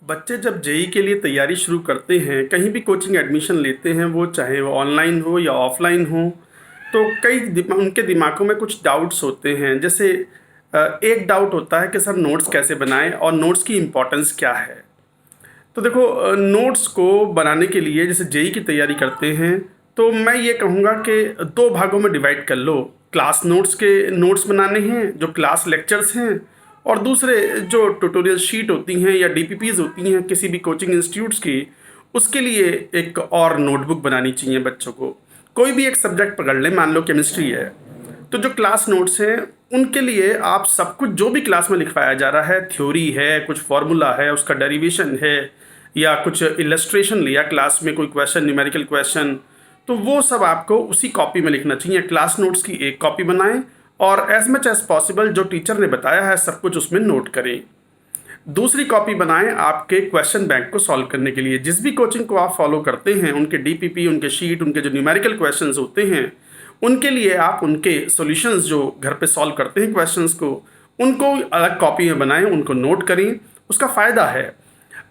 बच्चे जब जेई के लिए तैयारी शुरू करते हैं, कहीं भी कोचिंग एडमिशन लेते हैं, वो चाहे वो ऑनलाइन हो या ऑफलाइन हो, तो उनके दिमागों में कुछ डाउट्स होते हैं। जैसे एक डाउट होता है कि सर नोट्स कैसे बनाएं और नोट्स की इम्पोर्टेंस क्या है। तो देखो, नोट्स को बनाने के लिए जैसे जेई की तैयारी करते हैं, तो मैं ये कहूँगा कि दो भागों में डिवाइड कर लो। क्लास नोट्स के नोट्स बनाने हैं जो क्लास लेक्चर्स हैं, और दूसरे जो ट्यूटोरियल शीट होती हैं या डीपीपीज होती हैं किसी भी कोचिंग इंस्टीट्यूट्स की, उसके लिए एक और नोटबुक बनानी चाहिए बच्चों को। कोई भी एक सब्जेक्ट पकड़ लें, मान लो केमिस्ट्री है, तो जो क्लास नोट्स हैं उनके लिए आप सब कुछ जो भी क्लास में लिखवाया जा रहा है, थ्योरी है, कुछ फॉर्मूला है, उसका डेरिवेशन है, या कुछ इलस्ट्रेशन लिया क्लास में, कोई क्वेश्चन, न्यूमेरिकल क्वेश्चन, तो वो सब आपको उसी कॉपी में लिखना चाहिए। क्लास नोट्स की एक कॉपी बनाएं और एज मच एज पॉसिबल जो टीचर ने बताया है सब कुछ उसमें नोट करें। दूसरी कॉपी बनाएं आपके क्वेश्चन बैंक को सॉल्व करने के लिए। जिस भी कोचिंग को आप फॉलो करते हैं, उनके डीपीपी, उनके शीट, उनके जो न्यूमेरिकल क्वेश्चंस होते हैं, उनके लिए आप उनके सॉल्यूशंस जो घर पे सॉल्व करते हैं क्वेश्चंस को, उनको अलग कॉपी में बनाएं, उनको नोट करें। उसका फ़ायदा है।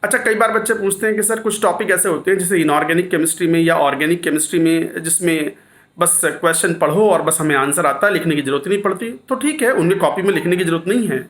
अच्छा, कई बार बच्चे पूछते हैं कि सर कुछ टॉपिक ऐसे होते हैं जैसे इनऑर्गेनिक केमिस्ट्री में या ऑर्गेनिक केमिस्ट्री में, जिसमें बस क्वेश्चन पढ़ो और बस हमें आंसर आता है, लिखने की ज़रूरत नहीं पड़ती। तो ठीक है, उनकी कॉपी में लिखने की ज़रूरत नहीं है,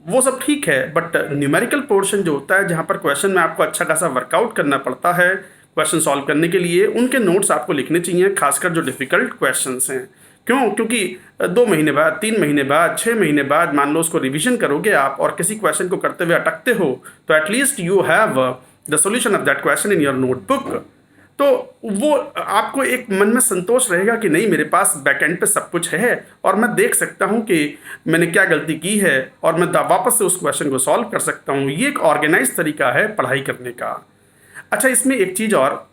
वो सब ठीक है। बट न्यूमेरिकल पोर्शन जो होता है, जहाँ पर क्वेश्चन में आपको अच्छा खासा वर्कआउट करना पड़ता है क्वेश्चन सॉल्व करने के लिए, उनके नोट्स आपको लिखने चाहिए, खासकर जो डिफ़िकल्ट क्वेश्चंस हैं। क्यों? क्योंकि 2 महीने बाद, 3 महीने बाद, 6 महीने बाद मान लो उसको रिवीजन करोगे आप और किसी क्वेश्चन को करते हुए अटकते हो, तो at least you have the solution of that question in your notebook. तो वो आपको एक मन में संतोष रहेगा कि नहीं, मेरे पास बैकएंड पे सब कुछ है और मैं देख सकता हूँ कि मैंने क्या गलती की है और मैं वापस से उस क्वेश्चन को सॉल्व कर सकता हूँ। ये एक ऑर्गेनाइज तरीका है पढ़ाई करने का। अच्छा, इसमें एक चीज़ और,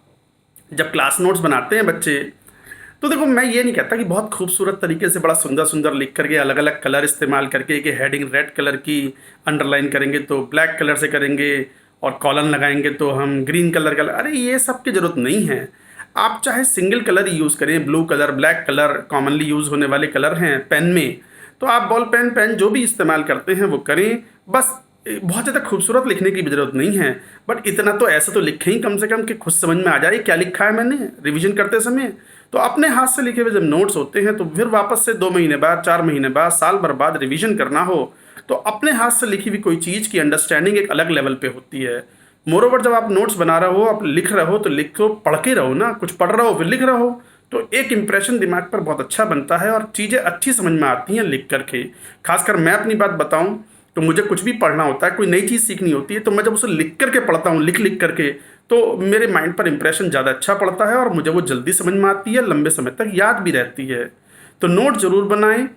जब क्लास नोट्स बनाते हैं बच्चे, तो देखो मैं ये नहीं कहता कि बहुत खूबसूरत तरीके से बड़ा सुंदर सुंदर लिख करके अलग अलग कलर इस्तेमाल करके, कि हेडिंग रेड कलर की अंडरलाइन करेंगे तो ब्लैक कलर से करेंगे, और कॉलन लगाएंगे तो हम ग्रीन कलर का। अरे ये सब की ज़रूरत नहीं है। आप चाहे सिंगल कलर ही यूज़ करें, blue colour, black colour commonly use होने वाले कलर हैं पेन में, तो आप बॉल पेन, पेन जो भी इस्तेमाल करते हैं वो करें। बस बहुत ज़्यादा खूबसूरत लिखने की भी ज़रूरत नहीं है, बट इतना तो ऐसे तो लिखें ही कम से कम कि खुद समझ में आ जाए क्या लिखा है मैंने रिवीजन करते समय। तो अपने हाथ से लिखे हुए जब नोट्स होते हैं, तो फिर वापस से 2 महीने बाद, 4 महीने बाद, साल भर बाद रिवीजन करना हो, तो अपने हाथ से लिखी हुई कोई चीज़ की अंडरस्टैंडिंग एक अलग लेवल पे होती है। मोरोवर जब आप नोट्स बना रहे हो, आप लिख रहे हो, तो लिखो, पढ़ के रहो ना, कुछ पढ़ रहे हो फिर लिख रहे हो, तो एक इंप्रेशन दिमाग पर बहुत अच्छा बनता है और चीज़ें अच्छी समझ में आती हैं लिख करके। खासकर मैं अपनी बात बताऊं, तो मुझे कुछ भी पढ़ना होता है, कोई नई चीज़ सीखनी होती है, तो मैं जब उसे लिख करके पढ़ता हूँ, लिख लिख करके, तो मेरे माइंड पर इंप्रेशन ज़्यादा अच्छा पड़ता है और मुझे वो जल्दी समझ में आती है, लंबे समय तक याद भी रहती है। तो नोट ज़रूर बनाएं।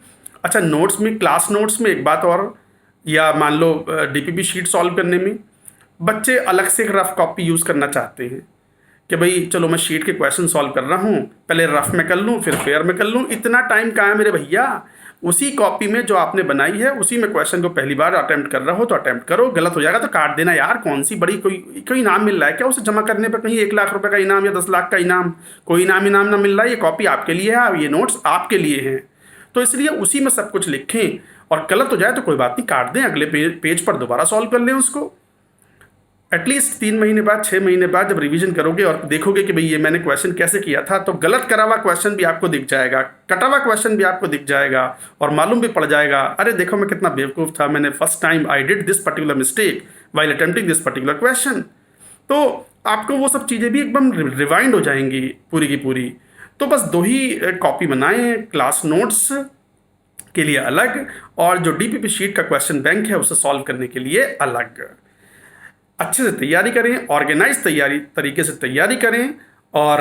अच्छा, नोट्स में, क्लास नोट्स में एक बात और, या मान लो डीपीपी शीट सॉल्व करने में बच्चे अलग से एक रफ कॉपी यूज़ करना चाहते हैं कि भाई चलो मैं शीट के क्वेश्चन सॉल्व कर रहा हूँ, पहले रफ में कर लूँ फिर फेयर में कर लूँ। इतना टाइम कहाँ है मेरे भैया? उसी कॉपी में जो आपने बनाई है उसी में क्वेश्चन को पहली बार अटेम्प्ट कर रहा हो तो अटेम्प्ट करो, गलत हो जाएगा तो काट देना यार। कौन सी बड़ी कोई कोई इनाम मिल रहा है क्या उसे जमा करने पर? कहीं 1 लाख रुपए का इनाम या 10 लाख का इनाम? कोई इनाम ना मिल रहा है। ये कॉपी आपके लिए है, ये नोट्स आपके लिए हैं, तो इसलिए उसी में सब कुछ लिखें। और गलत हो जाए तो कोई बात नहीं, काट दें, अगले पेज पर दोबारा सॉल्व कर लें उसको। एटलीस्ट 3 महीने बाद, 6 महीने बाद जब रिवीजन करोगे और देखोगे कि भाई ये मैंने क्वेश्चन कैसे किया था, तो गलत करा हुआ क्वेश्चन भी आपको दिख जाएगा, कटा हुआ क्वेश्चन भी आपको दिख जाएगा, और मालूम भी पड़ जाएगा, अरे देखो मैं कितना बेवकूफ़ था, मैंने first time I did this particular mistake while attempting this particular question. तो आपको वो सब चीज़ें भी एकदम रिवाइंड हो जाएंगी पूरी की पूरी। तो बस 2 ही कॉपी बनाएं, क्लास नोट्स के लिए अलग, और जो डीपीपी शीट का क्वेश्चन बैंक है उसे सॉल्व करने के लिए अलग। अच्छे से तैयारी करें, ऑर्गेनाइज तरीके से तैयारी करें। और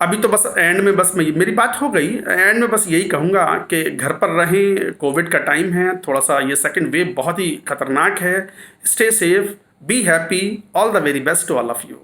अभी तो बस एंड में बस मेरी बात हो गई, एंड में बस यही कहूँगा कि घर पर रहें, कोविड का टाइम है, थोड़ा सा ये सेकंड वेव बहुत ही खतरनाक है। Stay safe, be happy, all the very best to all of you.